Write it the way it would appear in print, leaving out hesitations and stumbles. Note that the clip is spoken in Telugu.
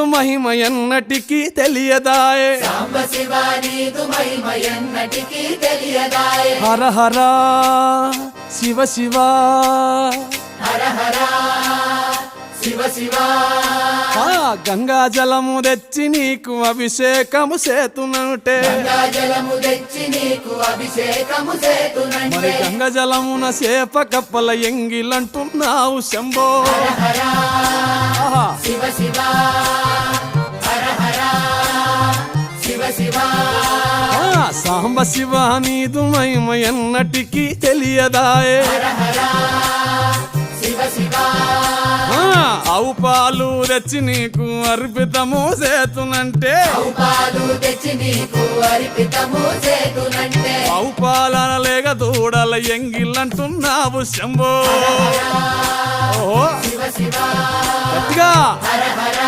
మహిమ ఎన్నటికీ తెలియదాయే సాంబ శివ నీదు మహిమ ఎన్నటికీ తెలియదాయే హర హర శివ శివ హర హర శివ శివ గంగా జలము తెచ్చి నీకు అభిషేకము చేతునంటే గంగా జలము తెచ్చి నీకు అభిషేకము మరి చేతునంటే గంగ జలమున చేప కప్పల ఎంగిలంటున్నావు శంభో హర ఆహా. శివ శివ హర హర శివ శివ సాంబ శివ నీదు మహిమ ఎన్నటికీ తెలియదాయే హర హర శివ శివ ఆవు పాలు తెచ్చి నీకు అర్పితము చేతునంటే పాలు తెచ్చి నీకు అర్పితము చేతునంటే ఆవు పాలన లేక దూడల ఎంగిలంటున్నావు శంభో ఓహో శివ శివ గట్టిగా హర హర